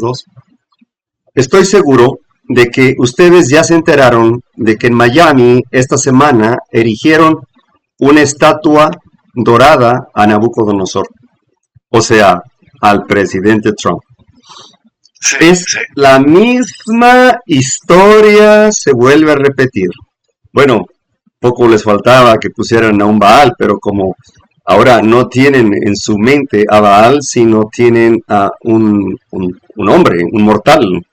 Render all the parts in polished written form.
dos. Estoy seguro de que ustedes ya se enteraron de que en Miami esta semana erigieron una estatua dorada a Nabucodonosor, o sea, al presidente Trump. Sí, Es sí. la misma historia, se vuelve a repetir. Bueno, poco les faltaba que pusieran a un Baal, pero como ahora no tienen en su mente a Baal, sino tienen a un hombre, un mortal.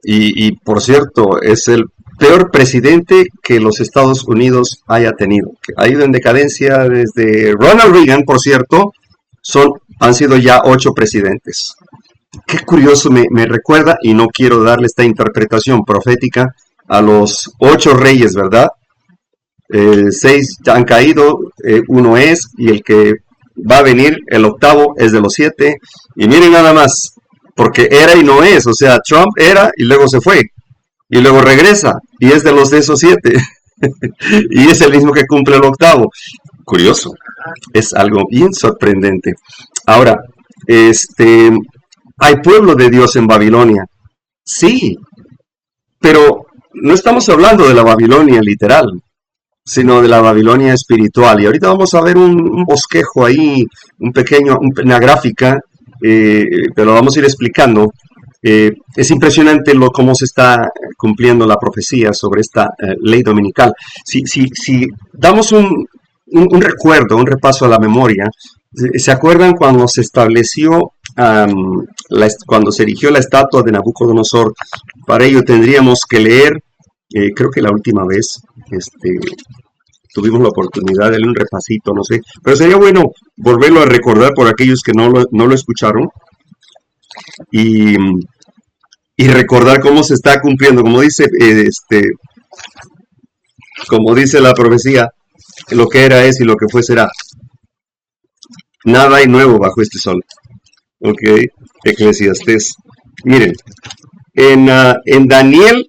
Y por cierto, es el peor presidente que los Estados Unidos haya tenido. Que ha ido en decadencia desde Ronald Reagan, por cierto, han sido ya 8 presidentes. Qué curioso, me recuerda, y no quiero darle esta interpretación profética, a los 8 reyes, ¿verdad? 6 ya han caído, uno es, y el que va a venir, el octavo, es de los 7. Y miren nada más, porque era y no es, o sea, Trump era y luego se fue, y luego regresa, y es de esos 7. Y es el mismo que cumple el octavo. Curioso, es algo bien sorprendente. Ahora, hay pueblo de Dios en Babilonia, sí, pero no estamos hablando de la Babilonia literal, sino de la Babilonia espiritual. Y ahorita vamos a ver un bosquejo ahí, una gráfica, te lo vamos a ir explicando. Es impresionante cómo se está cumpliendo la profecía sobre esta ley dominical. Si damos un recuerdo, un repaso a la memoria, ¿se acuerdan cuando se estableció, cuando se erigió la estatua de Nabucodonosor? Para ello tendríamos que leer, creo que la última vez, tuvimos la oportunidad de darle un repasito, no sé, pero sería bueno volverlo a recordar por aquellos que no lo escucharon y, y recordar cómo se está cumpliendo, como dice la profecía, lo que era es y lo que fue será. Nada hay nuevo bajo este sol. Ok, Eclesiastés. Miren, en Daniel,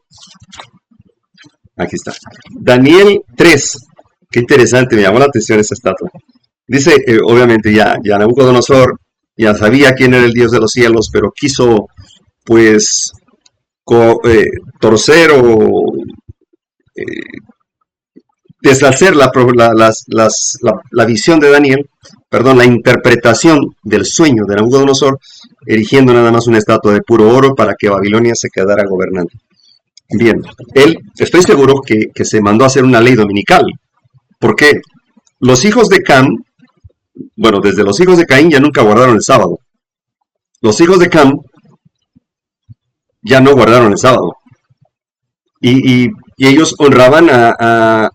aquí está, Daniel 3. Qué interesante, me llamó la atención esa estatua. Dice, obviamente ya Nabucodonosor ya sabía quién era el Dios de los cielos, pero quiso, pues, torcer o deshacer la visión de Daniel, perdón, la interpretación del sueño de Nabucodonosor, erigiendo nada más una estatua de puro oro para que Babilonia se quedara gobernando. Bien, estoy seguro que se mandó a hacer una ley dominical. ¿Por qué? Los hijos de Cam, bueno, desde los hijos de Caín ya nunca guardaron el sábado. Los hijos de Cam ya no guardaron el sábado. Y ellos honraban a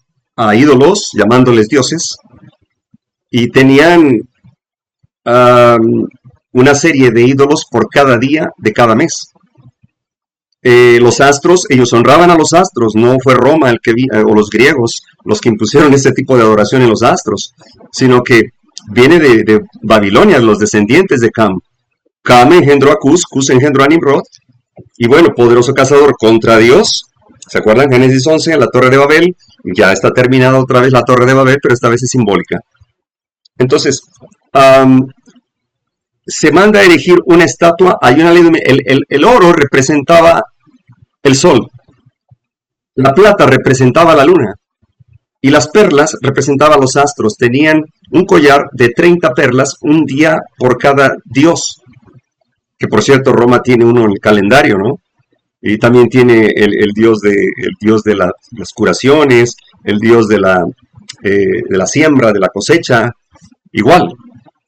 ídolos, llamándoles dioses, y tenían una serie de ídolos por cada día de cada mes. Los astros, ellos honraban a los astros, no fue Roma o los griegos los que impusieron este tipo de adoración en los astros, sino que viene de Babilonia, los descendientes de Cam. Cam engendró a Cus, Cus engendró a Nimrod, y bueno, poderoso cazador contra Dios. ¿Se acuerdan? Génesis 11, la Torre de Babel, ya está terminada otra vez la Torre de Babel, pero esta vez es simbólica. Entonces, se manda a erigir una estatua, hay una ley, el oro representaba el sol, la plata representaba la luna, y las perlas representaban los astros. Tenían un collar de 30 perlas, un día por cada dios, que por cierto Roma tiene uno en el calendario, ¿no? Y también tiene el dios de las curaciones, el dios de la siembra, de la cosecha, igual.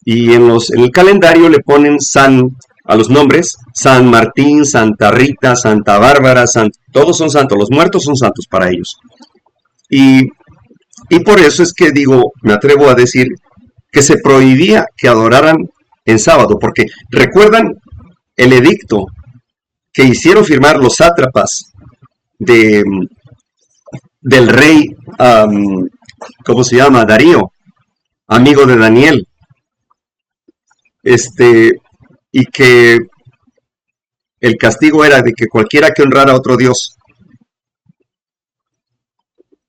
Y en el calendario le ponen a los nombres, San Martín, Santa Rita, Santa Bárbara, todos son santos, los muertos son santos para ellos. Y por eso es que me atrevo a decir que se prohibía que adoraran en sábado, porque recuerdan el edicto que hicieron firmar los sátrapas del rey, ¿cómo se llama? Darío, amigo de Daniel. Y que el castigo era de que cualquiera que honrara a otro dios,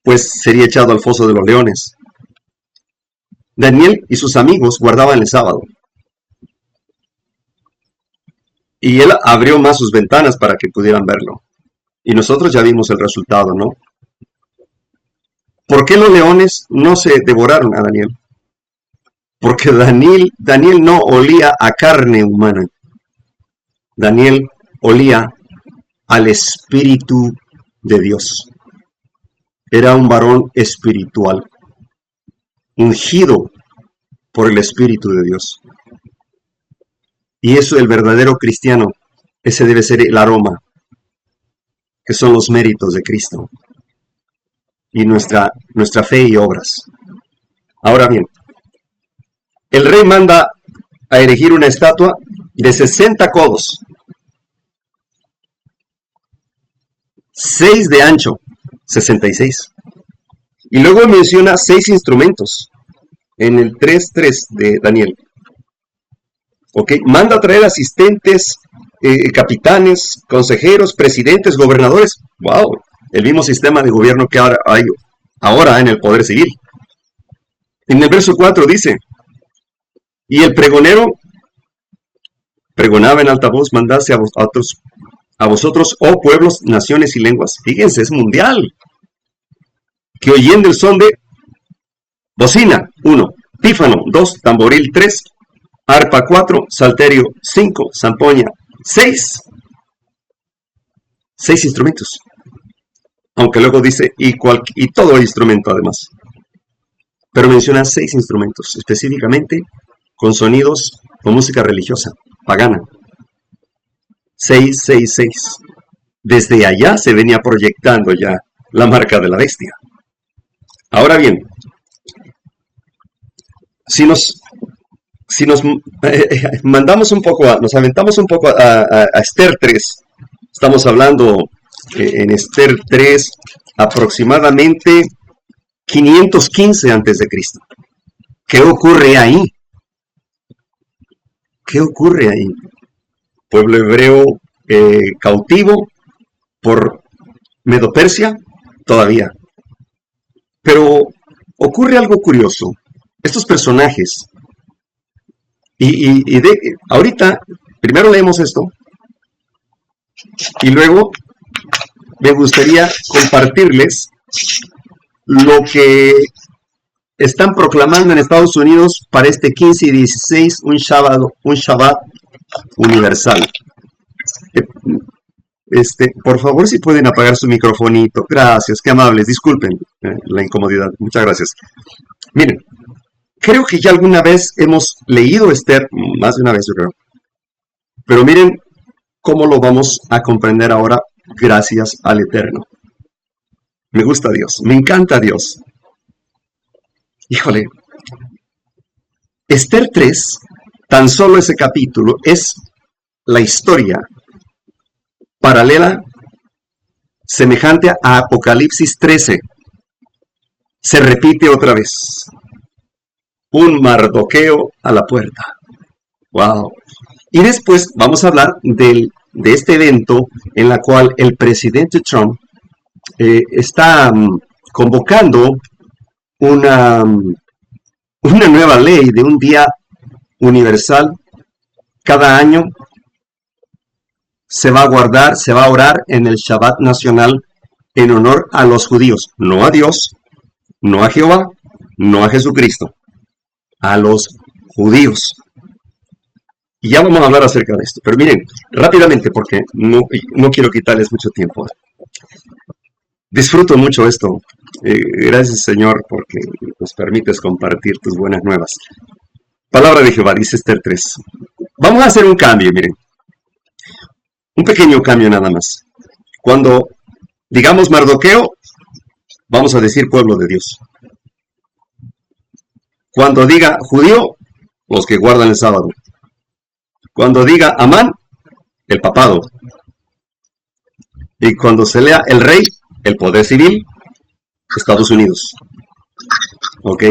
pues sería echado al foso de los leones. Daniel y sus amigos guardaban el sábado. Y él abrió más sus ventanas para que pudieran verlo. Y nosotros ya vimos el resultado, ¿no? ¿Por qué los leones no se devoraron a Daniel? Porque Daniel no olía a carne humana. Daniel olía al Espíritu de Dios. Era un varón espiritual, ungido por el Espíritu de Dios. Y eso, el verdadero cristiano, ese debe ser el aroma, que son los méritos de Cristo y nuestra fe y obras. Ahora bien, el rey manda a erigir una estatua de 60 codos, 6 de ancho, 66. Y luego menciona 6 instrumentos en el 3.3 de Daniel. ¿Ok? Manda a traer asistentes, capitanes, consejeros, presidentes, gobernadores. ¡Wow! El mismo sistema de gobierno que ahora hay en el poder civil. En el verso 4 dice, y el pregonero pregonaba en alta voz, mandase a vosotros, oh pueblos, naciones y lenguas. Fíjense, es mundial. Que oyendo el son de bocina, 1, pífano, 2, tamboril, 3, arpa, 4, salterio, 5, zampoña, 6. 6 instrumentos. Aunque luego dice, y todo instrumento además. Pero menciona 6 instrumentos, específicamente con sonidos o música religiosa, pagana. 666. Desde allá se venía proyectando ya la marca de la bestia. Ahora bien, si nos mandamos un poco, nos aventamos un poco a Esther 3, estamos hablando en Esther 3 aproximadamente 515 a.C. ¿Qué ocurre ahí? ¿Qué ocurre ahí? Pueblo hebreo cautivo por Medo-Persia, todavía. Pero ocurre algo curioso. Estos personajes, ahorita, primero leemos esto, y luego me gustaría compartirles lo que están proclamando en Estados Unidos para este 15 y 16, un Shabbat universal. Por favor, si pueden apagar su microfonito. Gracias, qué amables. Disculpen la incomodidad. Muchas gracias. Miren, creo que ya alguna vez hemos leído Esther, más de una vez yo creo. Pero miren cómo lo vamos a comprender ahora gracias al Eterno. Me gusta Dios, me encanta Dios. Híjole, Esther 3, tan solo ese capítulo, es la historia paralela, semejante a Apocalipsis 13. Se repite otra vez. Un Mardoqueo a la puerta. ¡Wow! Y después vamos a hablar de este evento en la cual el presidente Trump está convocando una nueva ley de un día universal. Cada año se va a guardar, se va a orar en el Shabbat nacional en honor a los judíos, no a Dios, no a Jehová, no a Jesucristo, a los judíos. Y ya vamos a hablar acerca de esto. Pero miren, rápidamente, porque no quiero quitarles mucho tiempo. Disfruto mucho esto. Gracias, Señor, porque nos permites compartir tus buenas nuevas. Palabra de Jehová, dice Esther 3. Vamos a hacer un cambio, miren. Un pequeño cambio nada más. Cuando digamos Mardoqueo, vamos a decir pueblo de Dios. Cuando diga judío, los que guardan el sábado. Cuando diga Amán, el papado. Y cuando se lea el rey, el poder civil, Estados Unidos. ¿Ok?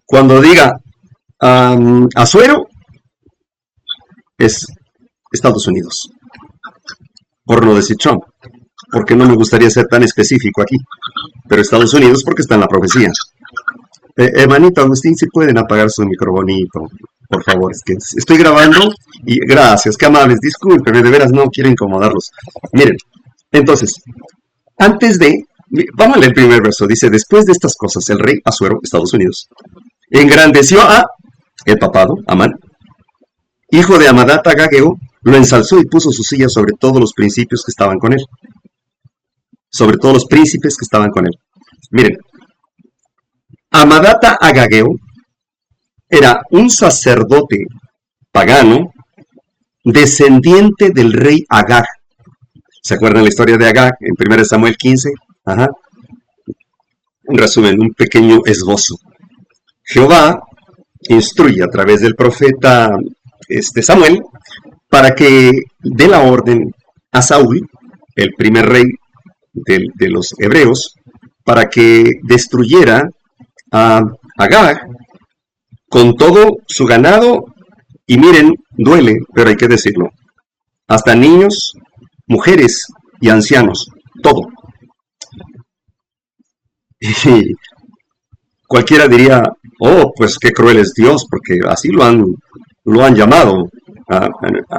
Cuando diga Asuero, es Estados Unidos. Por no decir Trump, porque no me gustaría ser tan específico aquí. Pero Estados Unidos porque está en la profecía. Hermanito Agustín, si pueden apagar su microfonito, por favor, es que estoy grabando y gracias, qué amables, discúlpenme, de veras no quiero incomodarlos. Miren, entonces, antes de, vamos a leer el primer verso, dice, después de estas cosas, el rey Asuero, Estados Unidos, engrandeció a el papado, Amán, hijo de Amadata Agageo, lo ensalzó y puso su silla sobre todos los principios que estaban con él, sobre todos los príncipes que estaban con él. Miren, Amadata Agageo era un sacerdote pagano descendiente del rey Agag. ¿Se acuerdan la historia de Agag en 1 Samuel 15? Ajá. En resumen, un pequeño esbozo. Jehová instruye a través del profeta Samuel para que dé la orden a Saúl, el primer rey de los hebreos, para que destruyera a Agag con todo su ganado. Y miren, duele, pero hay que decirlo, hasta niños, mujeres y ancianos, todo. Y cualquiera diría, oh, pues qué cruel es Dios, porque así lo han llamado a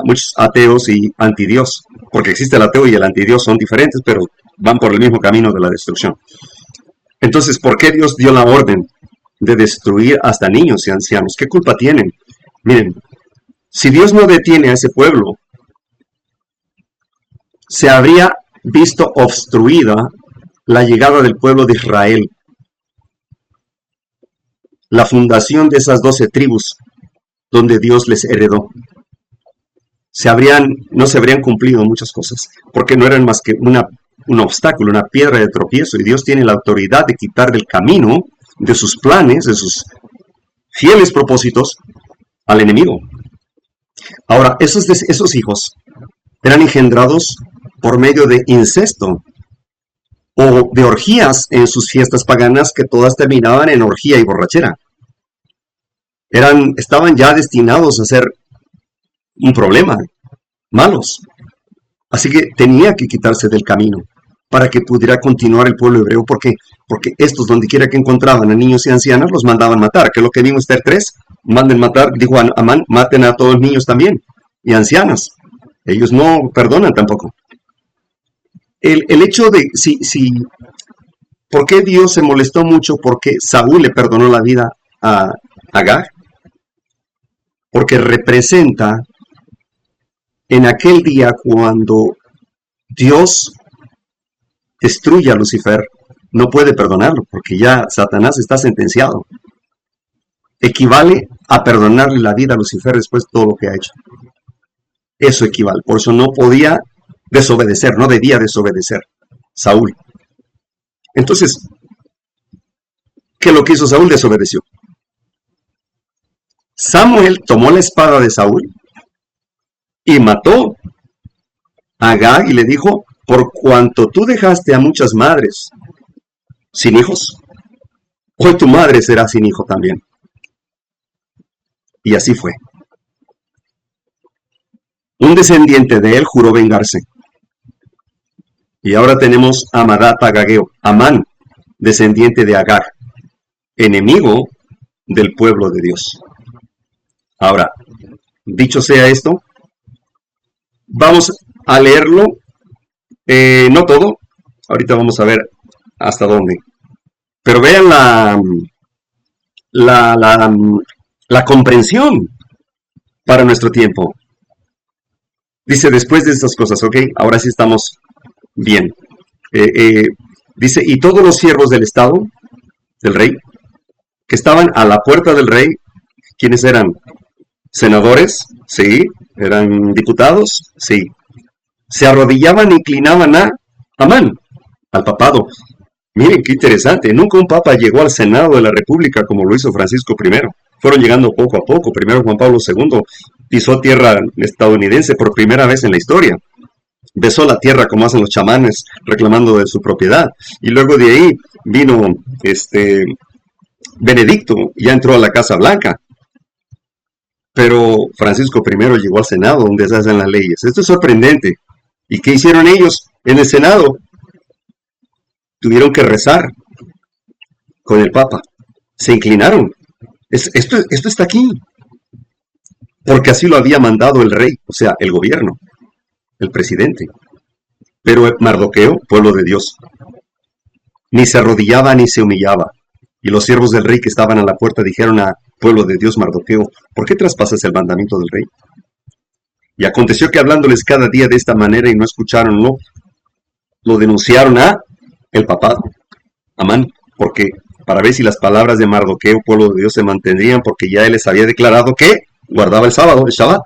muchos ateos y antidios, porque existe el ateo y el antidios, son diferentes, pero van por el mismo camino de la destrucción. Entonces, ¿por qué Dios dio la orden de destruir hasta niños y ancianos? ¿Qué culpa tienen? Miren, si Dios no detiene a ese pueblo, se habría visto obstruida la llegada del pueblo de Israel, la fundación de esas 12 tribus donde Dios les heredó. No se habrían cumplido muchas cosas, porque no eran más que un obstáculo, una piedra de tropiezo, y Dios tiene la autoridad de quitar del camino de sus planes, de sus fieles propósitos, al enemigo. Ahora, esos hijos eran engendrados por medio de incesto o de orgías en sus fiestas paganas, que todas terminaban en orgía y borrachera. Estaban ya destinados a ser un problema, malos. Así que tenía que quitarse del camino para que pudiera continuar el pueblo hebreo. ¿Por qué? Porque estos, donde quiera que encontraban a niños y ancianas, los mandaban matar, que es lo que vimos Esther 3, manden matar, dijo Amán, maten a todos los niños también, y ancianas. Ellos no perdonan tampoco. El hecho de, ¿por qué Dios se molestó mucho porque Saúl le perdonó la vida a Agag? Porque representa en aquel día cuando Dios destruye a Lucifer, no puede perdonarlo, porque ya Satanás está sentenciado. Equivale a perdonarle la vida a Lucifer después de todo lo que ha hecho. Eso equivale. Por eso no podía desobedecer, no debía desobedecer Saúl. Entonces, ¿qué es lo que hizo Saúl? Desobedeció. Samuel tomó la espada de Saúl y mató a Agag y le dijo, por cuanto tú dejaste a muchas madres sin hijos, hoy tu madre será sin hijo también. Y así fue. Un descendiente de él juró vengarse. Y ahora tenemos a Amadata Agageo, Amán, descendiente de Agag, enemigo del pueblo de Dios. Ahora, dicho sea esto, vamos a leerlo, no todo, ahorita vamos a ver hasta dónde. Pero vean la comprensión para nuestro tiempo. Dice, después de estas cosas, ok, ahora sí estamos bien. Dice, y todos los siervos del estado, del rey, que estaban a la puerta del rey, ¿quiénes eran? Senadores, sí. Eran diputados, sí. Se arrodillaban e inclinaban a Amán, al papado. Miren qué interesante, nunca un papa llegó al Senado de la República como lo hizo Francisco I. Fueron llegando poco a poco. Primero Juan Pablo II pisó tierra estadounidense por primera vez en la historia. Besó la tierra como hacen los chamanes, reclamando de su propiedad. Y luego de ahí vino Benedicto, y ya entró a la Casa Blanca. Pero Francisco I llegó al Senado, donde se hacen las leyes. Esto es sorprendente. ¿Y qué hicieron ellos en el Senado? Tuvieron que rezar con el Papa. Se inclinaron. Esto está aquí. porque así lo había mandado el rey, o sea, el gobierno, el presidente. Pero Mardoqueo, pueblo de Dios, ni se arrodillaba ni se humillaba. Y los siervos del rey que estaban a la puerta dijeron a pueblo de Dios Mardoqueo, ¿por qué traspasas el mandamiento del rey? Y aconteció que hablándoles cada día de esta manera y no escucharon, lo denunciaron a el papado, Amán, porque para ver si las palabras de Mardoqueo, pueblo de Dios, se mantendrían, porque ya él les había declarado que guardaba el sábado, el Shabbat.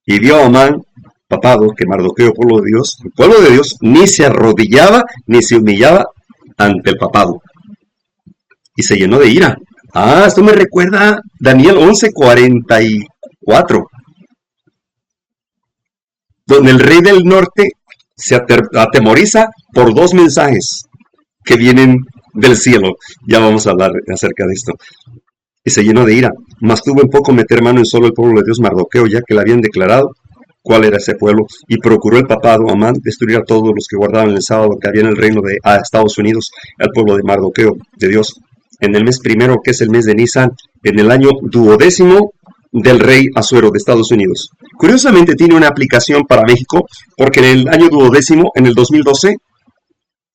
Y vio Amán, papado, que Mardoqueo, pueblo de Dios, ni se arrodillaba ni se humillaba ante el papado. Y se llenó de ira. Ah, esto me recuerda a Daniel 11:44, donde el rey del norte se atemoriza por dos mensajes que vienen del cielo. Ya vamos a hablar acerca de esto. Y se llenó de ira, mas tuvo en poco meter mano en solo el pueblo de Dios Mardoqueo, ya que le habían declarado cuál era ese pueblo, y procuró el papado Amán destruir a todos los que guardaban el sábado que había en el reino de Estados Unidos, al pueblo de Mardoqueo, de Dios, en el mes primero, que es el mes de Nisan, en el año 12º del rey Asuero de Estados Unidos. Curiosamente tiene una aplicación para México, porque en el año 12º, en el 2012,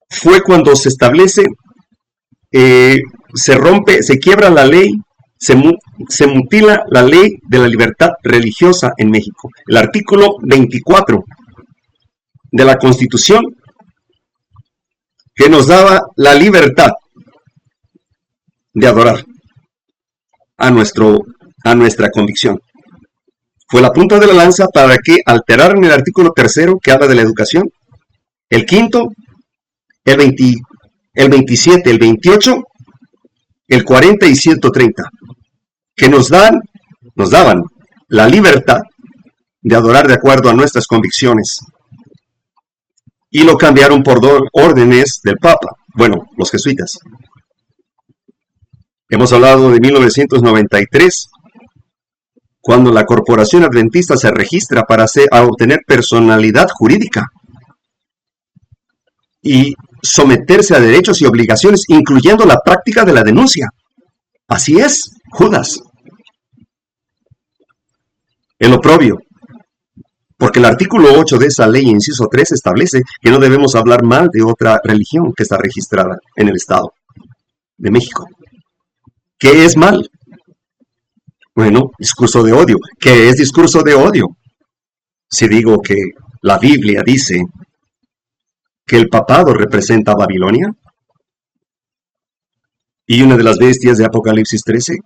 fue cuando se establece, se rompe, se quiebra la ley, se mutila la ley de la libertad religiosa en México. El artículo 24 de la Constitución, que nos daba la libertad de adorar a nuestra convicción. Fue la punta de la lanza para que alteraran el artículo 3 que habla de la educación, el 5, el 27, el 28, el 40 y 130, que nos daban la libertad de adorar de acuerdo a nuestras convicciones. Y lo cambiaron por órdenes del Papa, bueno, los jesuitas. Hemos hablado de 1993, cuando la Corporación Adventista se registra para obtener personalidad jurídica y someterse a derechos y obligaciones, incluyendo la práctica de la denuncia. Así es, Judas. El oprobio. Porque el artículo 8 de esa ley, inciso 3, establece que no debemos hablar mal de otra religión que está registrada en el Estado de México. ¿Qué es mal? Bueno, discurso de odio. ¿Qué es discurso de odio? Si digo que la Biblia dice que el papado representa a Babilonia y una de las bestias de Apocalipsis 13.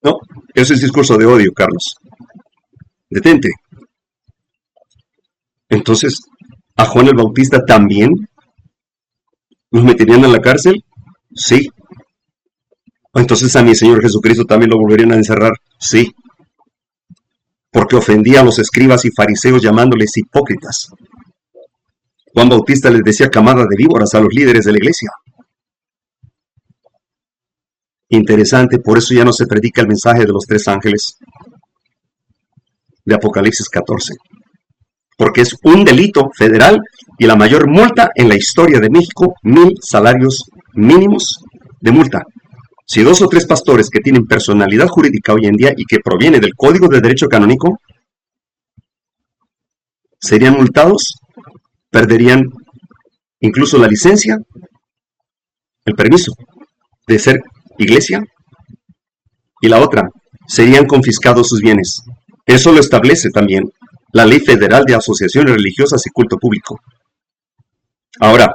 No, eso es discurso de odio, Carlos. Detente. Entonces, ¿a Juan el Bautista también los meterían en la cárcel? Sí. Entonces a mi Señor Jesucristo también lo volverían a encerrar. Sí. Porque ofendía a los escribas y fariseos llamándoles hipócritas. Juan Bautista les decía camada de víboras a los líderes de la iglesia. Interesante, por eso ya no se predica el mensaje de los 3 ángeles de Apocalipsis 14. Porque es un delito federal y la mayor multa en la historia de México, 1000 salarios mínimos de multa. Si 2 o 3 pastores que tienen personalidad jurídica hoy en día y que proviene del Código de Derecho Canónico serían multados, perderían incluso la licencia, el permiso de ser iglesia, y la otra, serían confiscados sus bienes. Eso lo establece también la Ley Federal de Asociaciones Religiosas y Culto Público. Ahora,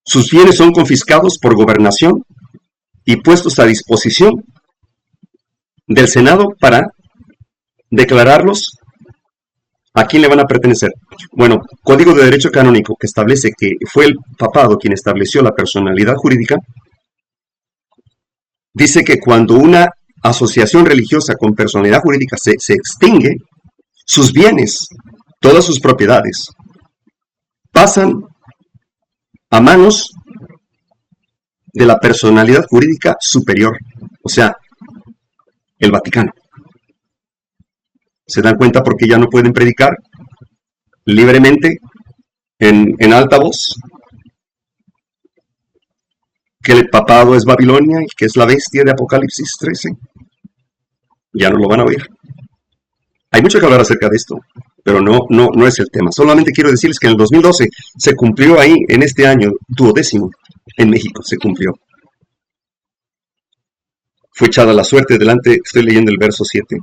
sus bienes son confiscados por gobernación y puestos a disposición del Senado para declararlos a quién le van a pertenecer. Bueno, Código de Derecho Canónico, que establece que fue el papado quien estableció la personalidad jurídica, dice que cuando una asociación religiosa con personalidad jurídica se extingue, sus bienes, todas sus propiedades, pasan a manos de la personalidad jurídica superior, o sea, el Vaticano. ¿Se dan cuenta por qué ya no pueden predicar libremente en alta voz? Que el papado es Babilonia y que es la bestia de Apocalipsis 13. Ya no lo van a oír. Hay mucho que hablar acerca de esto, pero no es el tema. Solamente quiero decirles que en el 2012 se cumplió ahí, en este año, 12º, en México se cumplió. Fue echada la suerte delante, estoy leyendo el verso 7,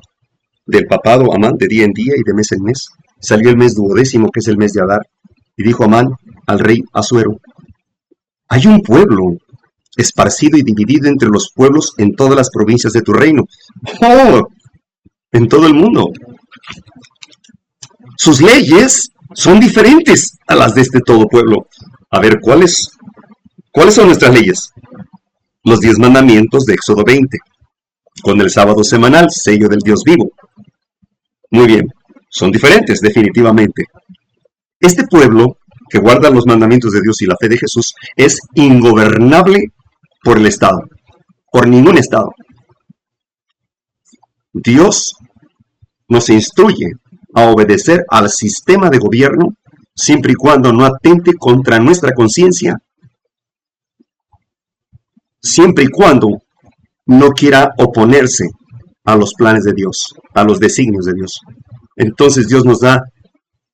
del papado Amán de día en día y de mes en mes. Salió el mes 12º, que es el mes de Adar, y dijo Amán al rey Asuero: hay un pueblo esparcido y dividido entre los pueblos en todas las provincias de tu reino. ¡Oh! En todo el mundo. Sus leyes son diferentes a las de este todo pueblo. A ver, ¿cuáles son nuestras leyes? Los 10 mandamientos de Éxodo 20, con el sábado semanal, sello del Dios vivo. Muy bien, son diferentes, definitivamente. Este pueblo, que guarda los mandamientos de Dios y la fe de Jesús, es ingobernable por el Estado, por ningún Estado. Dios nos instruye a obedecer al sistema de gobierno siempre y cuando no atente contra nuestra conciencia, siempre y cuando no quiera oponerse a los planes de Dios, a los designios de Dios. Entonces Dios nos da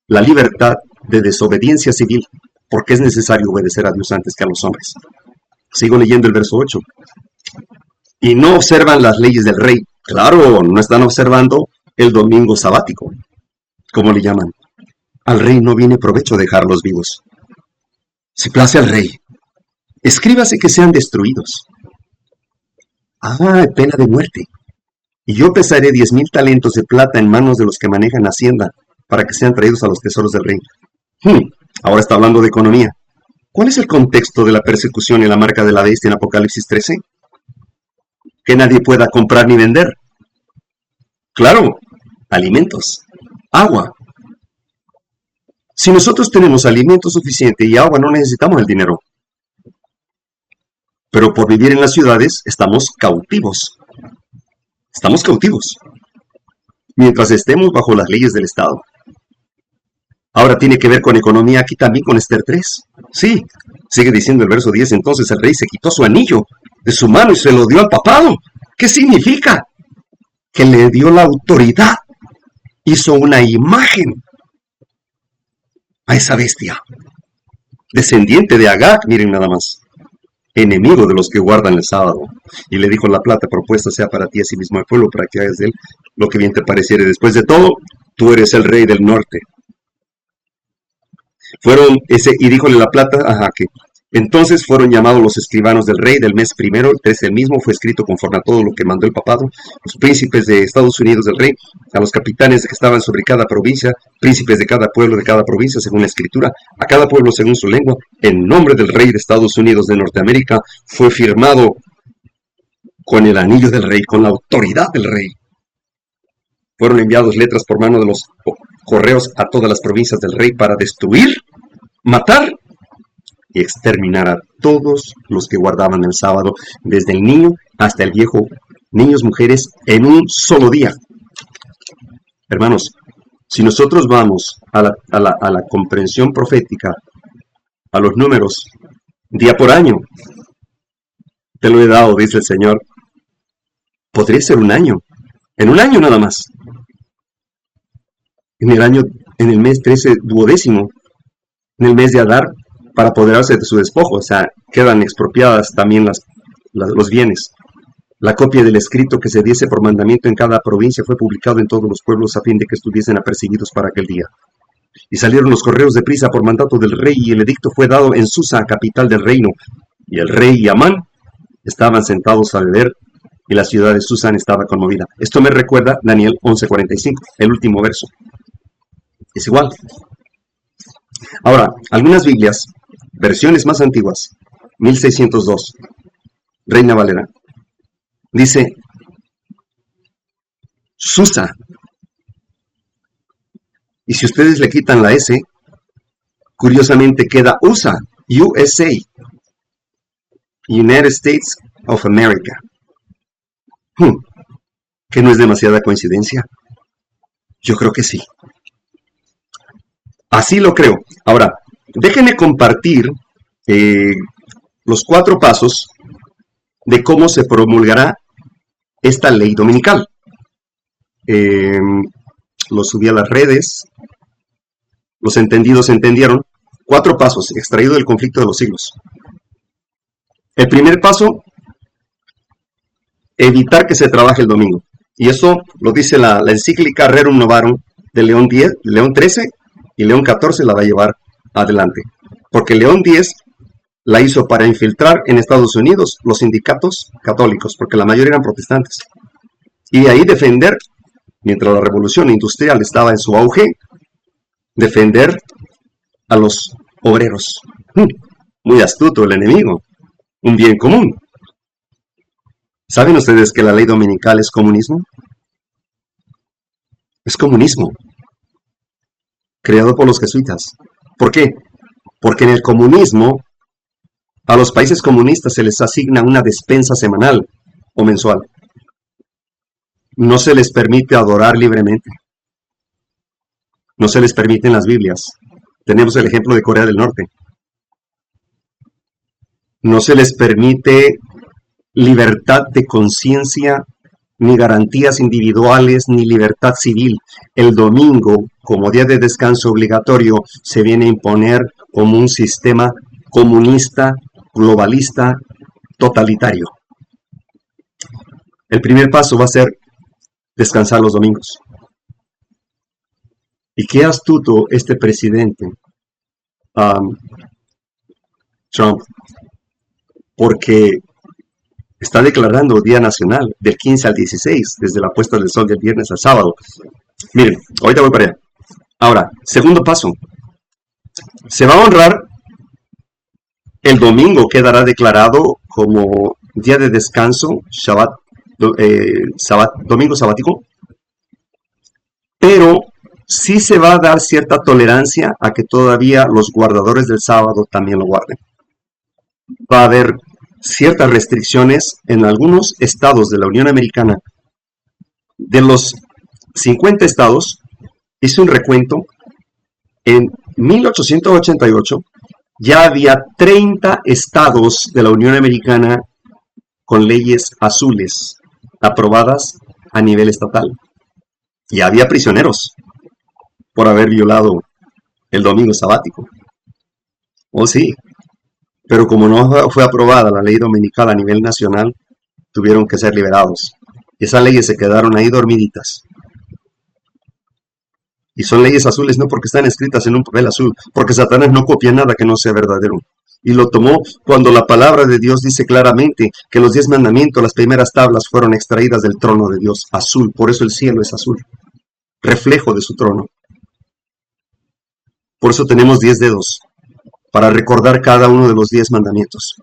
la libertad de desobediencia civil, porque es necesario obedecer a Dios antes que a los hombres. Sigo leyendo el verso 8. Y no observan las leyes del rey. Claro, no están observando el domingo sabático, como le llaman. Al rey no viene provecho dejarlos vivos. Si place al rey, escríbase que sean destruidos. Pena de muerte. Y yo pesaré 10,000 talentos de plata en manos de los que manejan Hacienda, para que sean traídos a los tesoros del rey. Ahora está hablando de economía. ¿Cuál es el contexto de la persecución y la marca de la bestia en Apocalipsis 13? Que nadie pueda comprar ni vender. Claro, alimentos, agua. Si nosotros tenemos alimento suficiente y agua, no necesitamos el dinero. Pero por vivir en las ciudades, estamos cautivos. Estamos cautivos. Mientras estemos bajo las leyes del Estado. Ahora tiene que ver con economía aquí también con Esther 3. Sí, sigue diciendo el verso 10, entonces el rey se quitó su anillo de su mano y se lo dio al papado. ¿Qué significa? Que le dio la autoridad. Hizo una imagen a esa bestia. Descendiente de Agag, miren nada más. Enemigo de los que guardan el sábado. Y le dijo: la plata propuesta sea para ti así mismo al pueblo, para que hagas de él lo que bien te pareciere. Después de todo, tú eres el rey del norte. Y díjole la plata, que entonces fueron llamados los escribanos del rey del mes primero, el 13 del mismo, fue escrito conforme a todo lo que mandó el papado, los príncipes de Estados Unidos del rey, a los capitanes que estaban sobre cada provincia, príncipes de cada pueblo de cada provincia según la escritura, a cada pueblo según su lengua, en nombre del rey de Estados Unidos de Norteamérica, fue firmado con el anillo del rey, con la autoridad del rey. Fueron enviados letras por mano de los correos a todas las provincias del rey para destruir, matar y exterminar a todos los que guardaban el sábado, desde el niño hasta el viejo, niños, mujeres, en un solo día. Hermanos, si nosotros vamos a la comprensión profética, a los números, día por año, te lo he dado, dice el Señor, podría ser un año, en un año nada más. En el mes 13, 12º, en el mes de Adar, para apoderarse de su despojo, o sea, quedan expropiadas también los bienes. La copia del escrito que se diese por mandamiento en cada provincia fue publicado en todos los pueblos a fin de que estuviesen apercibidos para aquel día. Y salieron los correos de prisa por mandato del rey, y el edicto fue dado en Susa, capital del reino. Y el rey y Amán estaban sentados a beber, y la ciudad de Susán estaba conmovida. Esto me recuerda Daniel 11:45, el último verso. Es igual. Ahora, algunas Biblias, versiones más antiguas, 1602, Reina Valera, dice Susa. Y si ustedes le quitan la S, curiosamente queda USA, USA, United States of America. ¿Que no es demasiada coincidencia? Yo creo que sí. Así lo creo. Ahora, déjenme compartir los 4 pasos de cómo se promulgará esta ley dominical. eh, lo subí a las redes, los entendidos entendieron. 4 pasos extraídos del conflicto de los siglos. El primer paso, evitar que se trabaje el domingo. Y eso lo dice la encíclica Rerum Novarum de León X, León XIII y León XIV la va a llevar adelante. Porque León X la hizo para infiltrar en Estados Unidos los sindicatos católicos, porque la mayoría eran protestantes. Y de ahí defender, mientras la revolución industrial estaba en su auge, defender a los obreros. Muy astuto el enemigo, un bien común. ¿Saben ustedes que la ley dominical es comunismo? Es comunismo, creado por los jesuitas. ¿Por qué? Porque en el comunismo, a los países comunistas se les asigna una despensa semanal o mensual. No se les permite adorar libremente. No se les permiten las Biblias. Tenemos el ejemplo de Corea del Norte. No se les permite libertad de conciencia, ni garantías individuales, ni libertad civil. El domingo, como día de descanso obligatorio, se viene a imponer como un sistema comunista, globalista, totalitario. El primer paso va a ser descansar los domingos. Y qué astuto este presidente, Trump, porque está declarando Día Nacional del 15 al 16, desde la puesta del sol del viernes al sábado. Miren, ahorita voy para allá. Ahora, segundo paso. Se va a honrar el domingo, quedará declarado como día de descanso, Shabbat, domingo sabático, pero sí se va a dar cierta tolerancia a que todavía los guardadores del sábado también lo guarden. Va a haber ciertas restricciones en algunos estados de la Unión Americana. De los 50 estados, hice un recuento, en 1888 ya había 30 estados de la Unión Americana con leyes azules aprobadas a nivel estatal. Y había prisioneros por haber violado el domingo sabático. Oh, sí. Pero como no fue aprobada la ley dominical a nivel nacional, tuvieron que ser liberados. Esas leyes se quedaron ahí dormiditas. Y son leyes azules no porque están escritas en un papel azul, porque Satanás no copia nada que no sea verdadero. Y lo tomó cuando la palabra de Dios dice claramente que los 10 mandamientos, las primeras tablas, fueron extraídas del trono de Dios, azul. Por eso el cielo es azul, reflejo de su trono. Por eso tenemos 10 dedos, para recordar cada uno de los 10 mandamientos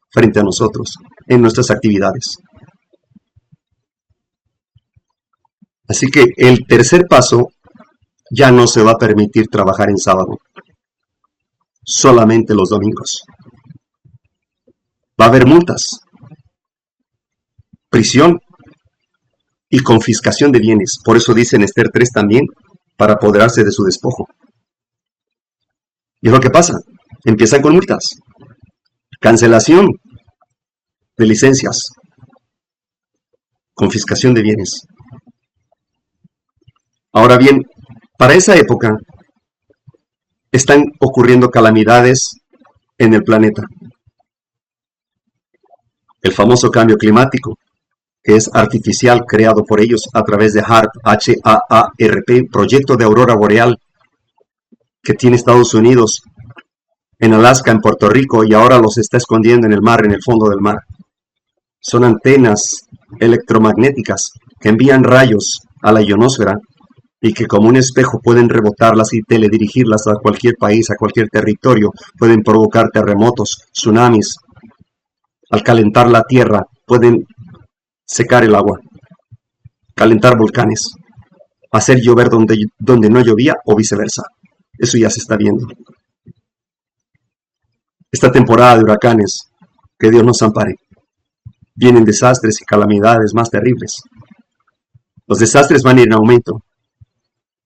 frente a nosotros, en nuestras actividades. Así que el tercer paso, ya no se va a permitir trabajar en sábado, solamente los domingos. Va a haber multas, prisión y confiscación de bienes. Por eso dice en Esther 3 también, para apoderarse de su despojo. Y es lo que pasa, empiezan con multas, cancelación de licencias, confiscación de bienes. Ahora bien, para esa época están ocurriendo calamidades en el planeta. El famoso cambio climático, que es artificial, creado por ellos a través de HAARP, H-A-A-R-P, proyecto de aurora boreal, que tiene Estados Unidos en Alaska, en Puerto Rico, y ahora los está escondiendo en el mar, en el fondo del mar. Son antenas electromagnéticas que envían rayos a la ionosfera y que como un espejo pueden rebotarlas y teledirigirlas a cualquier país, a cualquier territorio. Pueden provocar terremotos, tsunamis. Al calentar la tierra, pueden secar el agua, calentar volcanes, hacer llover donde no llovía o viceversa. Eso ya se está viendo. Esta temporada de huracanes, que Dios nos ampare, vienen desastres y calamidades más terribles. Los desastres van a ir en aumento.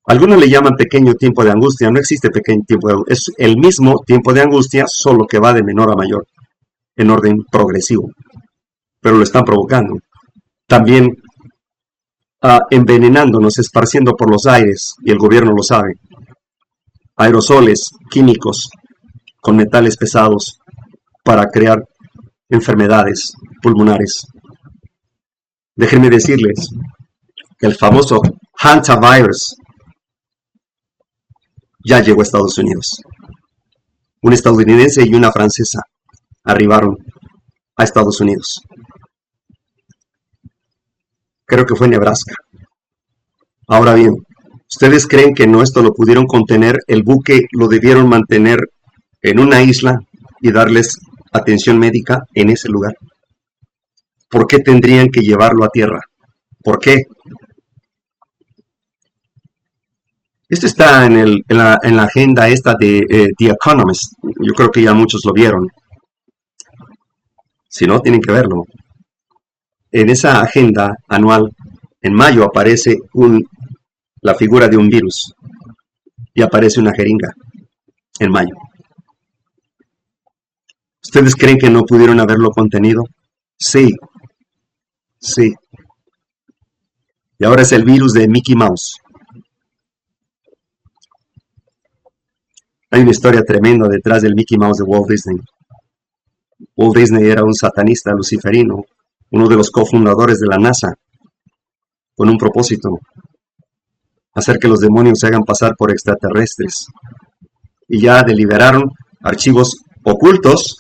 Algunos le llaman pequeño tiempo de angustia. No existe pequeño tiempo de angustia. Es el mismo tiempo de angustia, solo que va de menor a mayor, en orden progresivo. Pero lo están provocando. También envenenándonos, esparciendo por los aires, y el gobierno lo sabe. Aerosoles químicos con metales pesados para crear enfermedades pulmonares. Déjenme decirles que el famoso hantavirus ya llegó a Estados Unidos. Un estadounidense y una francesa arribaron a Estados Unidos. Creo que fue Nebraska. Ahora bien, ¿ustedes creen que no esto lo pudieron contener? El buque lo debieron mantener en una isla y darles atención médica en ese lugar. ¿Por qué tendrían que llevarlo a tierra? ¿Por qué? Esto está en la agenda esta de The Economist. Yo creo que ya muchos lo vieron. Si no, tienen que verlo. En esa agenda anual, en mayo aparece la figura de un virus y aparece una jeringa en mayo. ¿Ustedes creen que no pudieron haberlo contenido? Sí, sí. Y ahora es el virus de Mickey Mouse. Hay una historia tremenda detrás del Mickey Mouse de Walt Disney. Walt Disney era un satanista luciferino, uno de los cofundadores de la NASA, con un propósito: hacer que los demonios se hagan pasar por extraterrestres. Y ya deliberaron archivos ocultos.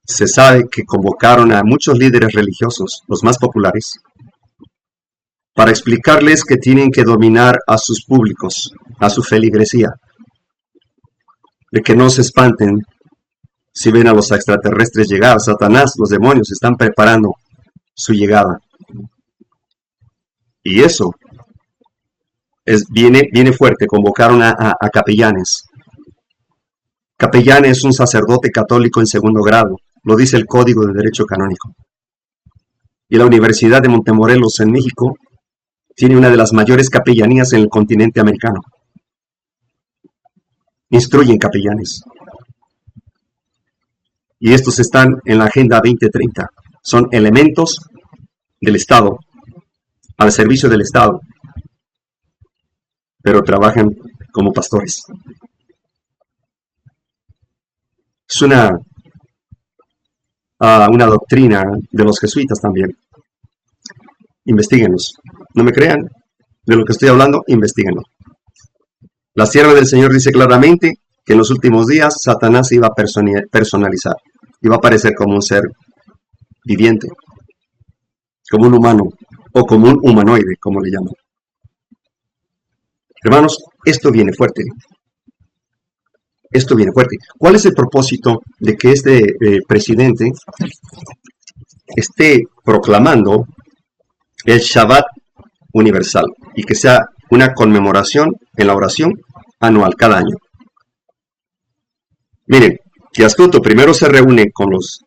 Se sabe que convocaron a muchos líderes religiosos, los más populares, para explicarles que tienen que dominar a sus públicos, a su feligresía, de que no se espanten si ven a los extraterrestres llegar. Satanás, los demonios están preparando su llegada. Y eso viene fuerte. Convocaron a capellanes. Capellán es un sacerdote católico en segundo grado, lo dice el Código de Derecho Canónico. Y la Universidad de Montemorelos en México tiene una de las mayores capellanías en el continente americano. Instruyen capellanes. Y estos están en la Agenda 2030. Son elementos del Estado, al servicio del Estado, pero trabajan como pastores. Es una doctrina de los jesuitas también. Investíguenlos. No me crean de lo que estoy hablando, investíguenlo. La sierva del Señor dice claramente que en los últimos días Satanás iba a personalizar, iba a aparecer como un ser viviente, como un humano, o como un humanoide, como le llaman. Hermanos, esto viene fuerte. Esto viene fuerte. ¿Cuál es el propósito de que este presidente esté proclamando el Shabbat universal y que sea una conmemoración en la oración anual cada año? Miren, que astuto, primero se reúne con los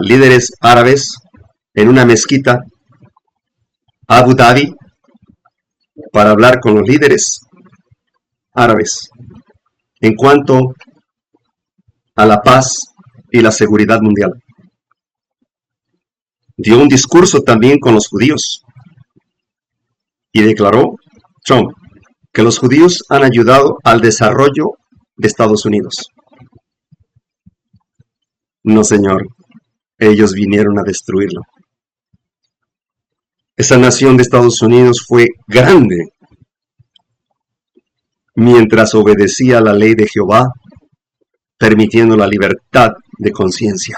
líderes árabes en una mezquita, Abu Dhabi, para hablar con los líderes árabes en cuanto a la paz y la seguridad mundial. Dio un discurso también con los judíos y declaró Trump que los judíos han ayudado al desarrollo de Estados Unidos. No, señor, ellos vinieron a destruirlo. Esa nación de Estados Unidos fue grande mientras obedecía la ley de Jehová, permitiendo la libertad de conciencia.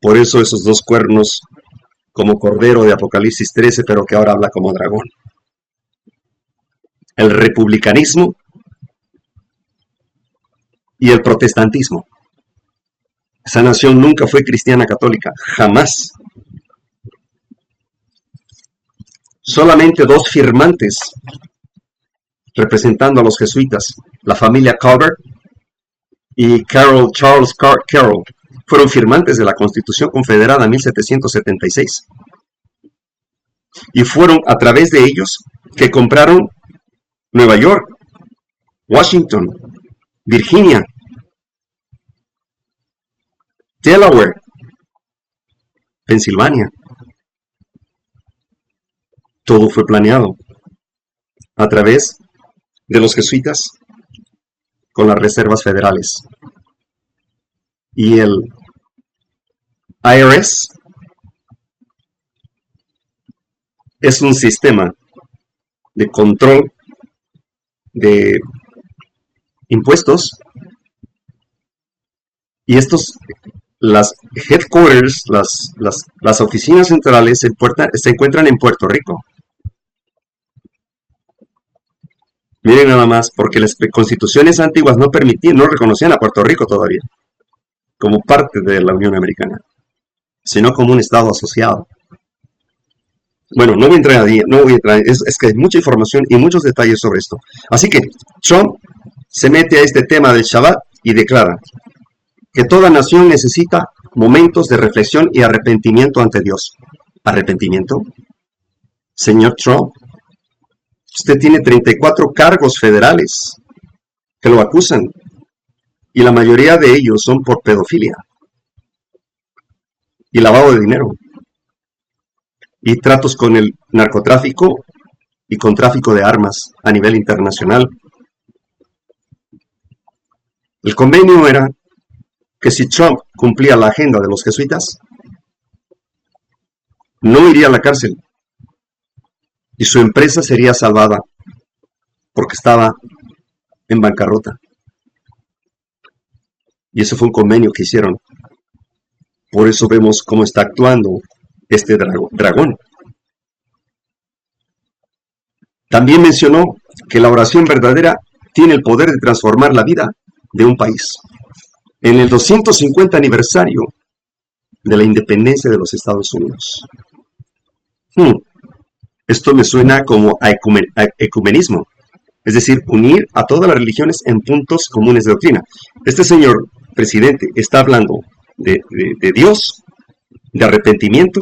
Por eso esos dos cuernos como cordero de Apocalipsis 13, pero que ahora habla como dragón. El republicanismo y el protestantismo. Esa nación nunca fue cristiana católica, jamás. Solamente dos firmantes representando a los jesuitas, la familia Calvert y Charles Carroll, fueron firmantes de la Constitución Confederada en 1776. Y fueron a través de ellos que compraron Nueva York, Washington, Virginia, Delaware, Pensilvania. Todo fue planeado a través de los jesuitas con las reservas federales. Y el IRS es un sistema de control de impuestos, y las headquarters, las oficinas centrales se encuentran en Puerto Rico. Miren nada más, porque las constituciones antiguas no reconocían a Puerto Rico todavía como parte de la Unión Americana, sino como un estado asociado. Bueno, no voy a entrar ahí, es que hay mucha información y muchos detalles sobre esto. Así que Trump se mete a este tema del Shabbat y declara que toda nación necesita momentos de reflexión y arrepentimiento ante Dios. ¿Arrepentimiento? Señor Trump, usted tiene 34 cargos federales que lo acusan, y la mayoría de ellos son por pedofilia y lavado de dinero y tratos con el narcotráfico y con tráfico de armas a nivel internacional. El convenio era que si Trump cumplía la agenda de los jesuitas, no iría a la cárcel y su empresa sería salvada porque estaba en bancarrota. Y eso fue un convenio que hicieron. Por eso vemos cómo está actuando este dragón. También mencionó que la oración verdadera tiene el poder de transformar la vida de un país. En el 250 aniversario de la independencia de los Estados Unidos. Esto me suena como a ecumenismo, es decir, unir a todas las religiones en puntos comunes de doctrina. Este señor presidente está hablando de Dios, de arrepentimiento,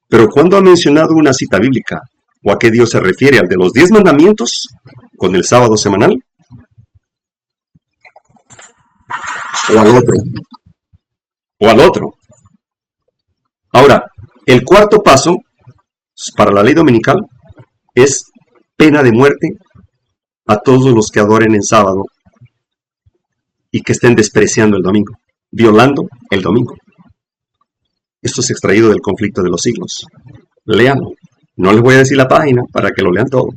pero cuando ha mencionado una cita bíblica, o a qué Dios se refiere, al de los 10 mandamientos, con el sábado semanal, o al otro. Ahora, el cuarto paso para la ley dominical es pena de muerte a todos los que adoren el sábado y que estén despreciando el domingo, violando el domingo. Esto es extraído del Conflicto de los Siglos. Léanlo. No les voy a decir la página para que lo lean todo.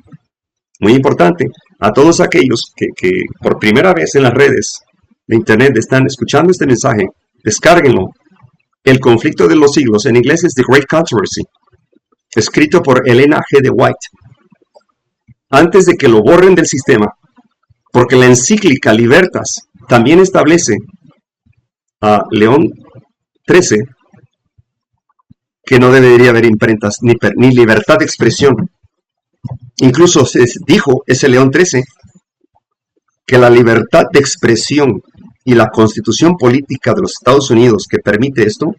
Muy importante, a todos aquellos que por primera vez en las redes de internet están escuchando este mensaje, descárguenlo. El Conflicto de los Siglos, en inglés es The Great Controversy, escrito por Elena G. de White. Antes de que lo borren del sistema, porque la encíclica Libertas también establece a León XIII que no debería haber imprentas ni libertad de expresión. Incluso se dijo ese León XIII que la libertad de expresión y la constitución política de los Estados Unidos que permite esto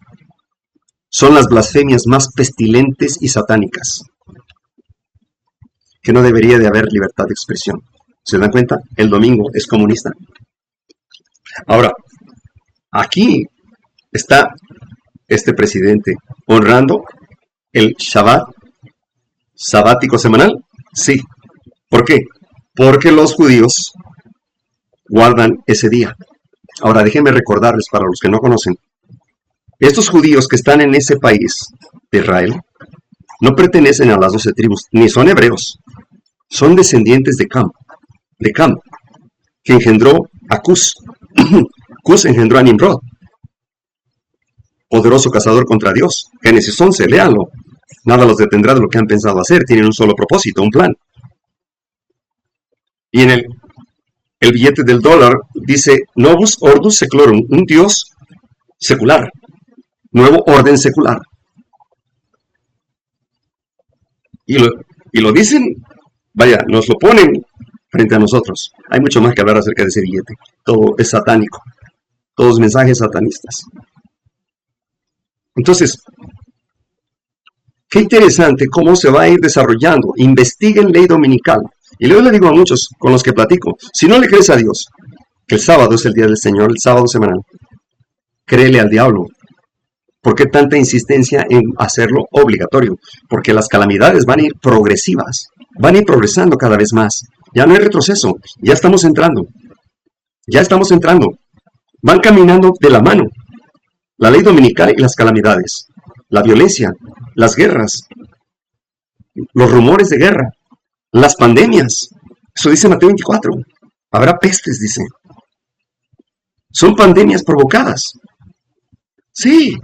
son las blasfemias más pestilentes y satánicas, que no debería de haber libertad de expresión. ¿Se dan cuenta? El domingo es comunista. Ahora, aquí está este presidente honrando el Shabbat sabático semanal. Sí. ¿Por qué? Porque los judíos guardan ese día. Ahora, déjenme recordarles para los que no conocen. Estos judíos que están en ese país de Israel no pertenecen a las 12 tribus, ni son hebreos. Son descendientes de Cam, que engendró a Cus. Cus engendró a Nimrod, poderoso cazador contra Dios. Génesis 11, léanlo. Nada los detendrá de lo que han pensado hacer. Tienen un solo propósito, un plan. Y en el billete del dólar dice Novus Ordus Seclorum, un Dios secular, nuevo orden secular. Y lo dicen, vaya, nos lo ponen frente a nosotros. Hay mucho más que hablar acerca de ese billete. Todo es satánico, todos mensajes satanistas. Entonces, qué interesante cómo se va a ir desarrollando. Investiguen ley dominical. Y luego le digo a muchos con los que platico, si no le crees a Dios, que el sábado es el día del Señor, el sábado semanal, créele al diablo. ¿Por qué tanta insistencia en hacerlo obligatorio? Porque las calamidades van a ir progresivas, van a ir progresando cada vez más. Ya no hay retroceso, ya estamos entrando, van caminando de la mano. La ley dominical y las calamidades, la violencia, las guerras, los rumores de guerra, las pandemias. Eso dice Mateo 24. Habrá pestes, dice. Son pandemias provocadas. Sí.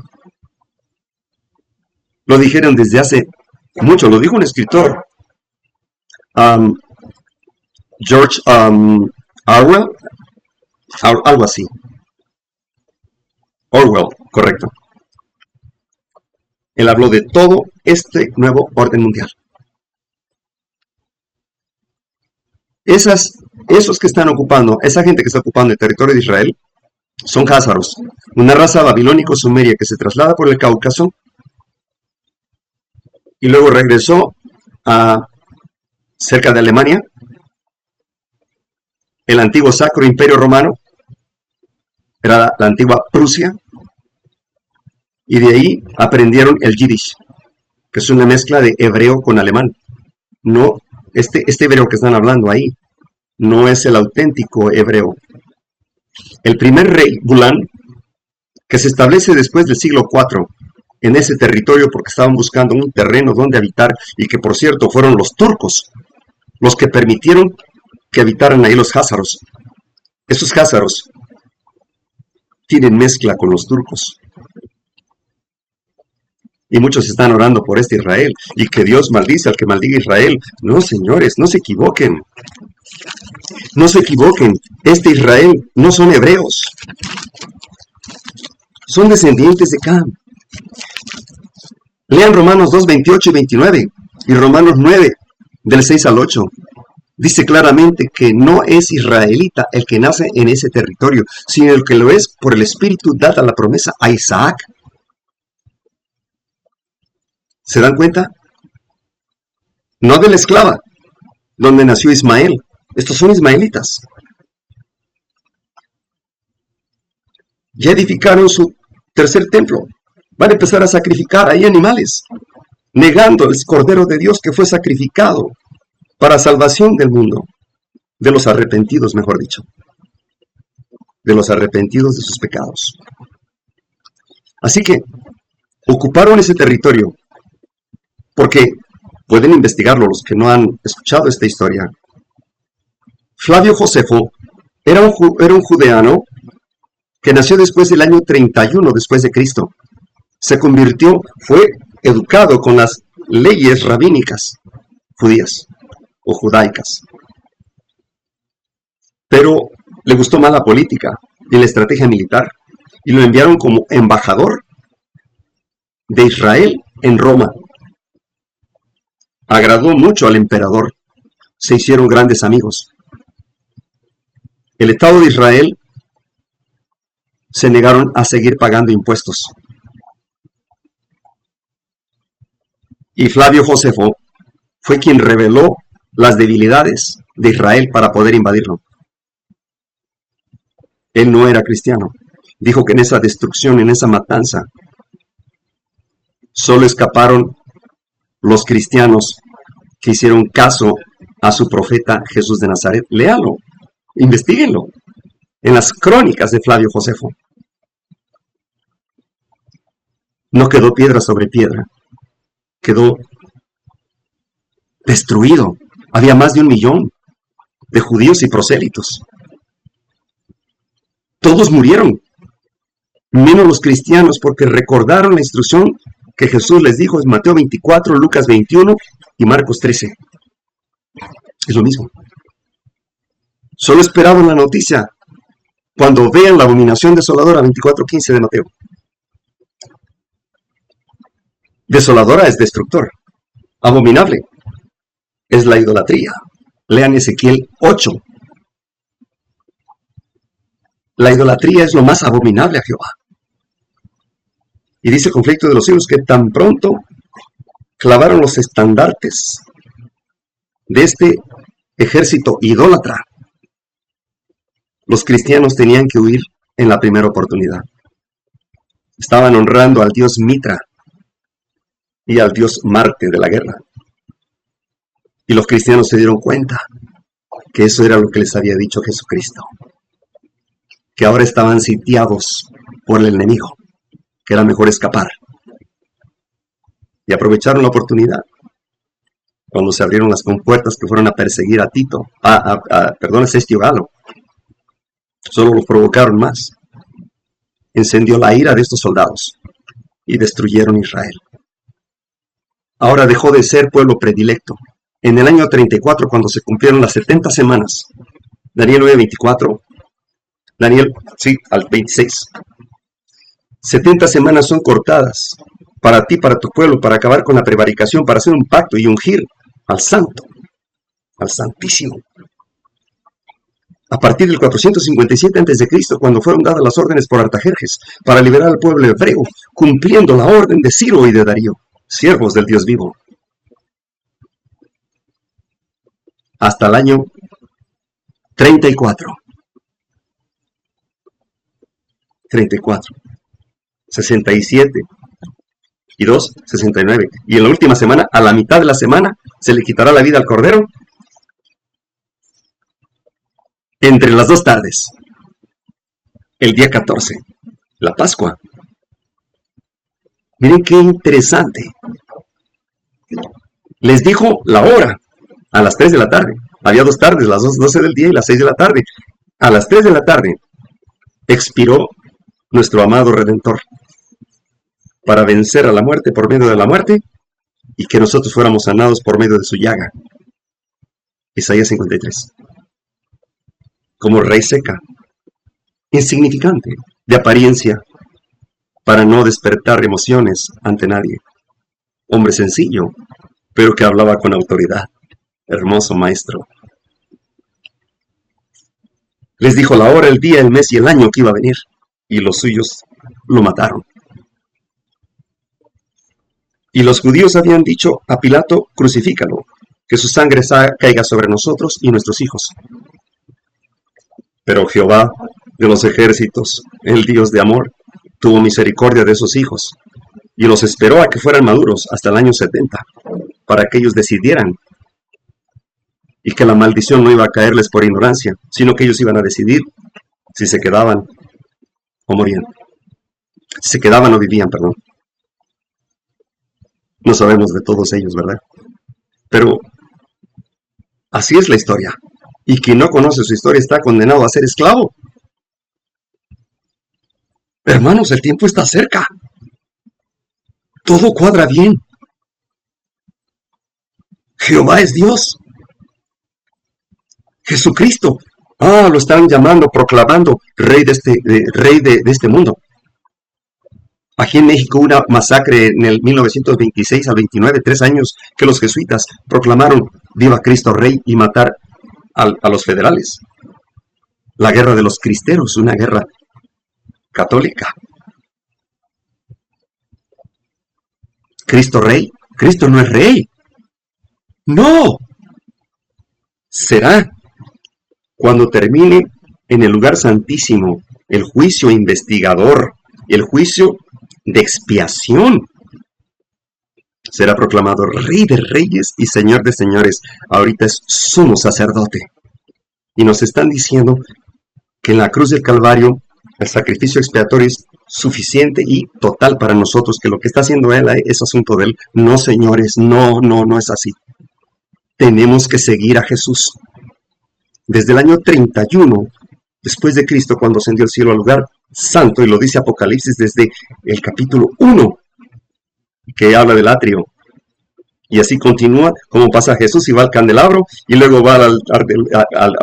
Lo dijeron desde hace mucho. Lo dijo un escritor, George Orwell, algo así. Orwell, correcto. Él habló de todo este nuevo orden mundial. Esos que están ocupando, esa gente que está ocupando el territorio de Israel, son házaros, una raza babilónico-sumeria que se traslada por el Cáucaso y luego regresó a cerca de Alemania, el antiguo Sacro Imperio Romano, era la antigua Prusia, y de ahí aprendieron el Yiddish, que es una mezcla de hebreo con alemán. No, este hebreo que están hablando ahí no es el auténtico hebreo. El primer rey, Bulán, que se establece después del siglo IV en ese territorio porque estaban buscando un terreno donde habitar, y que por cierto fueron los turcos los que permitieron que habitaran ahí los házaros. Esos házaros tienen mezcla con los turcos. Y muchos están orando por este Israel, y que Dios maldice al que maldiga Israel. No, señores, no se equivoquen. No se equivoquen. Este Israel no son hebreos. Son descendientes de Cam. Lean Romanos 2, 28 y 29, y Romanos 9, del 6 al 8. Dice claramente que no es israelita el que nace en ese territorio, sino el que lo es por el Espíritu dada la promesa a Isaac. ¿Se dan cuenta? No de la esclava, donde nació Ismael. Estos son ismaelitas. Ya edificaron su tercer templo. Van a empezar a sacrificar ahí animales, negando el Cordero de Dios que fue sacrificado para salvación del mundo, de los arrepentidos, mejor dicho, de los arrepentidos de sus pecados. Así que ocuparon ese territorio, porque pueden investigarlo los que no han escuchado esta historia. Flavio Josefo era un judeano que nació después del año 31 después de Cristo. Se convirtió, fue educado con las leyes rabínicas judías o judaicas. Pero le gustó más la política y la estrategia militar, y lo enviaron como embajador de Israel en Roma. Agradó mucho al emperador, se hicieron grandes amigos. El Estado de Israel se negaron a seguir pagando impuestos. Y Flavio Josefo fue quien reveló las debilidades de Israel para poder invadirlo. Él no era cristiano. Dijo que en esa destrucción, en esa matanza, solo escaparon los cristianos que hicieron caso a su profeta Jesús de Nazaret. Léalo, investíguenlo, en las crónicas de Flavio Josefo. No quedó piedra sobre piedra, quedó destruido. Había más de 1 millón de judíos y prosélitos. Todos murieron, menos los cristianos, porque recordaron la instrucción que Jesús les dijo en Mateo 24, Lucas 21 y Marcos 13. Es lo mismo. Solo esperaban la noticia cuando vean la abominación desoladora, 24:15 de Mateo. Desoladora es destructor. Abominable es la idolatría. Lean Ezequiel 8. La idolatría es lo más abominable a Jehová. Y dice el conflicto de los siglos que tan pronto clavaron los estandartes de este ejército idólatra, los cristianos tenían que huir en la primera oportunidad. Estaban honrando al dios Mitra y al dios Marte de la guerra. Y los cristianos se dieron cuenta que eso era lo que les había dicho Jesucristo, que ahora estaban sitiados por el enemigo, que era mejor escapar. Y aprovecharon la oportunidad cuando se abrieron las compuertas que fueron a perseguir a Tito, a Cestio Galo. Solo los provocaron más. Encendió la ira de estos soldados y destruyeron Israel. Ahora dejó de ser pueblo predilecto. En el año 34, cuando se cumplieron las 70 semanas, Daniel 9:24, al 26, 70 semanas son cortadas para ti, para tu pueblo, para acabar con la prevaricación, para hacer un pacto y ungir al santo, al santísimo. A partir del 457 a.C., cuando fueron dadas las órdenes por Artajerjes para liberar al pueblo hebreo, cumpliendo la orden de Ciro y de Darío, siervos del Dios vivo. Hasta el año 34. 67 y 2, 69. Y en la última semana, a la mitad de la semana, se le quitará la vida al Cordero entre las 2 tardes. El día 14, la Pascua. Miren qué interesante. Les dijo la hora, a las 3 de la tarde. Había 2 tardes, las 12 del día y las 6 de la tarde. A las 3 de la tarde expiró nuestro amado Redentor para vencer a la muerte por medio de la muerte y que nosotros fuéramos sanados por medio de su llaga. Isaías 53. Como rey seca, insignificante, de apariencia, para no despertar emociones ante nadie. Hombre sencillo, pero que hablaba con autoridad. Hermoso maestro. Les dijo la hora, el día, el mes y el año que iba a venir, y los suyos lo mataron. Y los judíos habían dicho a Pilato, crucifícalo, que su sangre caiga sobre nosotros y nuestros hijos. Pero Jehová de los ejércitos, el Dios de amor, tuvo misericordia de sus hijos, y los esperó a que fueran maduros hasta el año 70, para que ellos decidieran, y que la maldición no iba a caerles por ignorancia, sino que ellos iban a decidir si se quedaban o morían. Si se quedaban o vivían, perdón. No sabemos de todos ellos, ¿verdad? Pero así es la historia. Y quien no conoce su historia está condenado a ser esclavo. Hermanos, el tiempo está cerca. Todo cuadra bien. Jehová es Dios. Jesucristo. Lo están llamando, proclamando rey de este mundo. Aquí en México una masacre en el 1926 al 29, 3 años que los jesuitas proclamaron viva Cristo Rey y matar a los federales. La guerra de los cristeros, una guerra católica. Cristo Rey. Cristo no es rey. No. Será cuando termine en el lugar santísimo el juicio investigador y el juicio de expiación. Será proclamado Rey de Reyes y Señor de Señores. Ahorita es sumo sacerdote. Y nos están diciendo que en la cruz del Calvario el sacrificio expiatorio es suficiente y total para nosotros, que lo que está haciendo Él es asunto de Él. No, señores, no es así. Tenemos que seguir a Jesús. Desde el año 31, después de Cristo, cuando ascendió al cielo al lugar santo, y lo dice Apocalipsis desde el capítulo 1, que habla del atrio. Y así continúa, como pasa Jesús y va al candelabro, y luego va a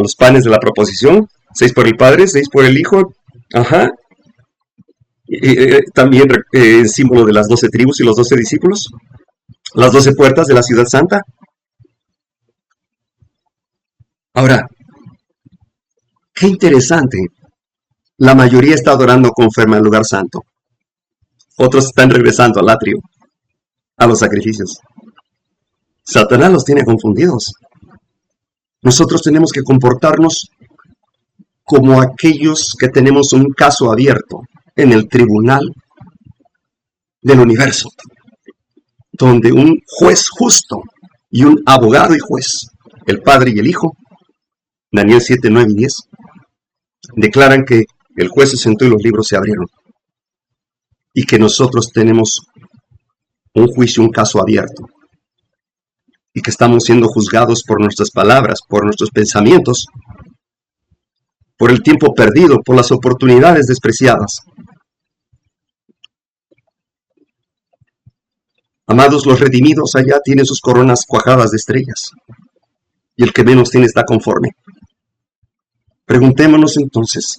los panes de la proposición, 6 por el Padre, 6 por el Hijo, también símbolo de las 12 tribus y los 12 discípulos, las 12 puertas de la ciudad santa. Ahora, qué interesante, la mayoría está adorando conforme al lugar santo, otros están regresando al atrio, a los sacrificios. Satanás los tiene confundidos. Nosotros tenemos que comportarnos como aquellos que tenemos un caso abierto en el tribunal del universo, donde un juez justo y un abogado y juez, el Padre y el Hijo, Daniel 7, 9 y 10, declaran que el juez se sentó y los libros se abrieron, y que nosotros tenemos un juicio, un caso abierto, y que estamos siendo juzgados por nuestras palabras, por nuestros pensamientos, por el tiempo perdido, por las oportunidades despreciadas. Amados, los redimidos allá tienen sus coronas cuajadas de estrellas, y el que menos tiene está conforme. Preguntémonos entonces,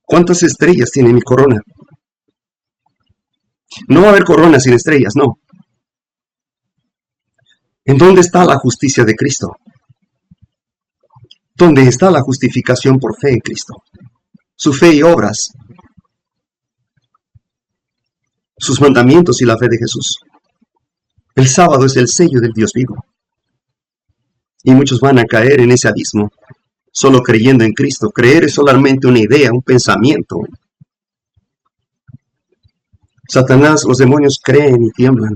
¿cuántas estrellas tiene mi corona? No va a haber corona sin estrellas, no. ¿En dónde está la justicia de Cristo? ¿Dónde está la justificación por fe en Cristo? Su fe y obras, sus mandamientos y la fe de Jesús. El sábado es el sello del Dios vivo. Y muchos van a caer en ese abismo, solo creyendo en Cristo. Creer es solamente una idea, un pensamiento. Satanás, los demonios creen y tiemblan.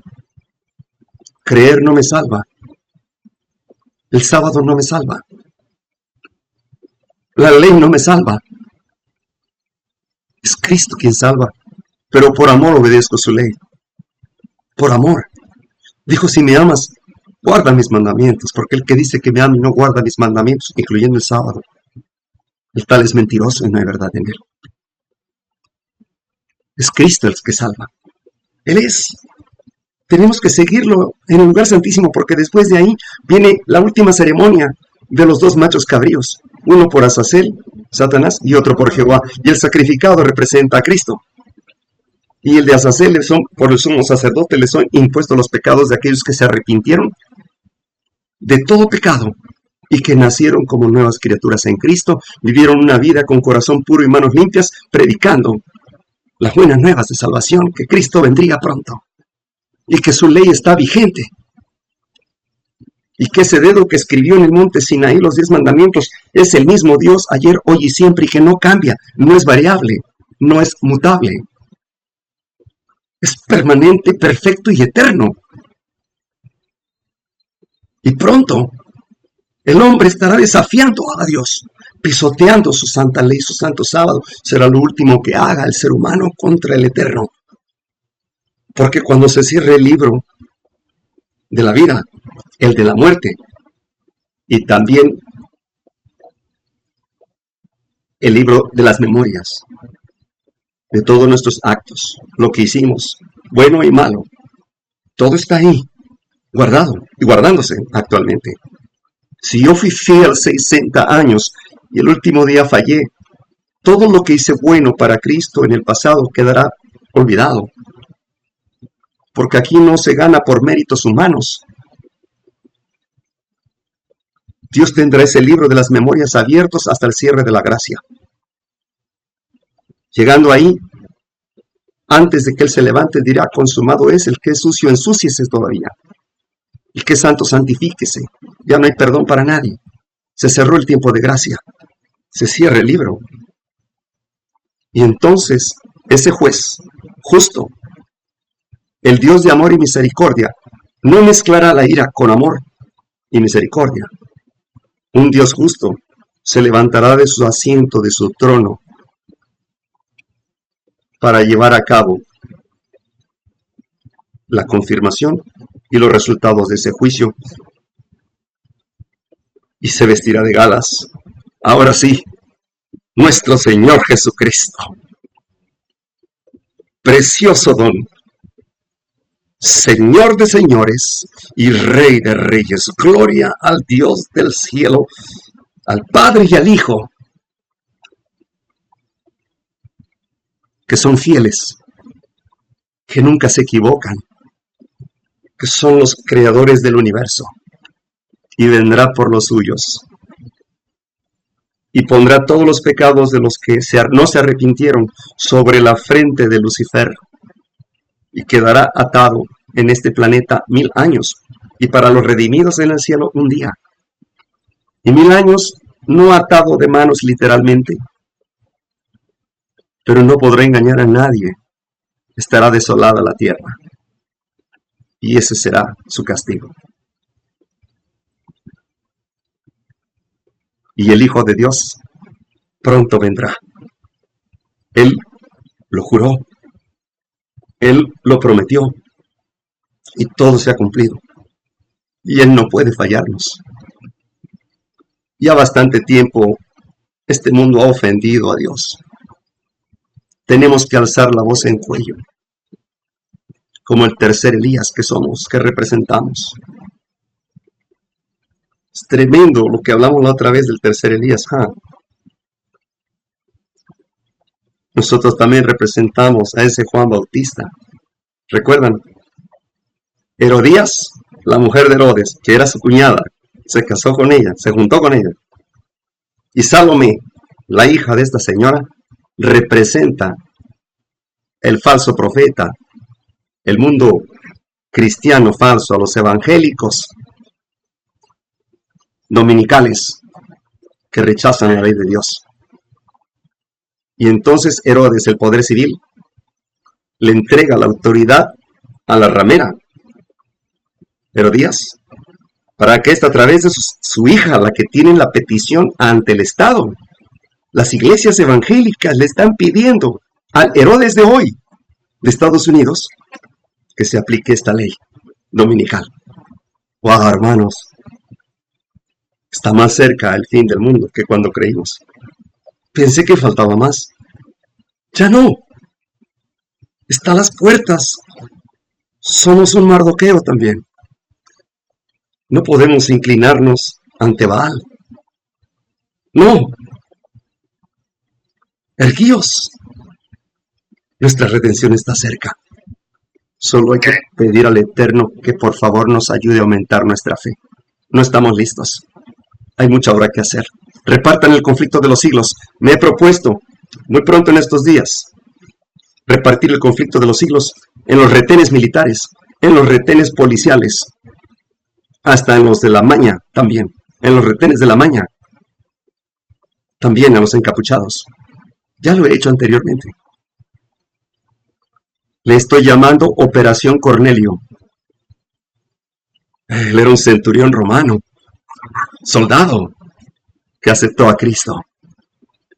Creer no me salva. El sábado no me salva. La ley no me salva. Es Cristo quien salva. Pero por amor obedezco su ley. Por amor. Dijo, si me amas, guarda mis mandamientos, porque el que dice que me ama y no guarda mis mandamientos, incluyendo el sábado, el tal es mentiroso y no hay verdad en él. Es Cristo el que salva. Él es. Tenemos que seguirlo en el lugar santísimo, porque después de ahí viene la última ceremonia de los dos machos cabríos, uno por Azazel, Satanás, y otro por Jehová. Y el sacrificado representa a Cristo. Y el de Azazel, por el sumo sacerdote, les son impuestos los pecados de aquellos que se arrepintieron de todo pecado y que nacieron como nuevas criaturas en Cristo, vivieron una vida con corazón puro y manos limpias, predicando las buenas nuevas de salvación, que Cristo vendría pronto y que su ley está vigente. Y que ese dedo que escribió en el monte Sinaí los 10 mandamientos es el mismo Dios ayer, hoy y siempre, y que no cambia, no es variable, no es mutable. Es permanente, perfecto y eterno. Y pronto el hombre estará desafiando a Dios, pisoteando su santa ley, su santo sábado. Será lo último que haga el ser humano contra el Eterno. Porque cuando se cierre el libro de la vida, el de la muerte, y también el libro de las memorias, de todos nuestros actos, lo que hicimos, bueno y malo, todo está ahí, guardado y guardándose actualmente. Si yo fui fiel 60 años y el último día fallé, todo lo que hice bueno para Cristo en el pasado quedará olvidado. Porque aquí no se gana por méritos humanos. Dios tendrá ese libro de las memorias abiertos hasta el cierre de la gracia. Llegando ahí, antes de que Él se levante, dirá, consumado es. El que es sucio, ensúciese todavía. El que es santo, santifíquese. Ya no hay perdón para nadie. Se cerró el tiempo de gracia. Se cierra el libro. Y entonces, ese juez, justo, el Dios de amor y misericordia, no mezclará la ira con amor y misericordia. Un Dios justo se levantará de su asiento, de su trono, para llevar a cabo la confirmación y los resultados de ese juicio, y se vestirá de galas. Ahora sí, nuestro Señor Jesucristo, precioso don, Señor de señores y Rey de reyes, gloria al Dios del cielo, al Padre y al Hijo, que son fieles, que nunca se equivocan, que son los creadores del universo, y vendrá por los suyos, y pondrá todos los pecados de los que no se arrepintieron sobre la frente de Lucifer, y quedará atado en este planeta 1000 años, y para los redimidos en el cielo un día. Y 1000 años no atado de manos literalmente, pero no podrá engañar a nadie estará desolada la tierra. Y ese será su castigo. Y el Hijo de Dios pronto vendrá. Él lo juró. Él lo prometió. Y todo se ha cumplido. Y Él no puede fallarnos. Ya bastante tiempo este mundo ha ofendido a Dios. Tenemos que alzar la voz en cuello, como el tercer Elías que somos, que representamos. Es tremendo lo que hablamos la otra vez del tercer Elías. Nosotros también representamos a ese Juan Bautista. ¿Recuerdan? Herodías, la mujer de Herodes, que era su cuñada, se casó con ella, se juntó con ella. Y Salomé, la hija de esta señora, representa el falso profeta, el mundo cristiano falso, a los evangélicos dominicales que rechazan la ley de Dios. Y entonces Herodes, el poder civil, le entrega la autoridad a la ramera, Herodías, para que ésta, a través de su hija, la que tiene la petición ante el Estado, las iglesias evangélicas le están pidiendo al Herodes de hoy, de Estados Unidos, que se aplique esta ley dominical. ¡Wow, hermanos! Está más cerca el fin del mundo que cuando creímos. Pensé que faltaba más. Ya no. Está a las puertas. Somos un Mardoqueo también. No podemos inclinarnos ante Baal. No. Erguíos. Nuestra redención está cerca. Solo hay que pedir al Eterno que por favor nos ayude a aumentar nuestra fe. No estamos listos. Hay mucha obra que hacer. Repartan el conflicto de los siglos. Me he propuesto, muy pronto en estos días, repartir el conflicto de los siglos en los retenes militares, en los retenes policiales, hasta en los de la maña también, en los retenes de la maña, también a los encapuchados. Ya lo he hecho anteriormente. Le estoy llamando Operación Cornelio. Él era un centurión romano, soldado, que aceptó a Cristo.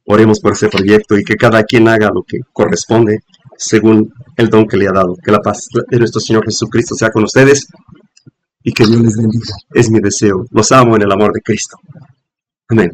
Oremos por ese proyecto y que cada quien haga lo que corresponde según el don que le ha dado. Que la paz de nuestro Señor Jesucristo sea con ustedes y que Dios les bendiga. Es mi deseo. Los amo en el amor de Cristo. Amén.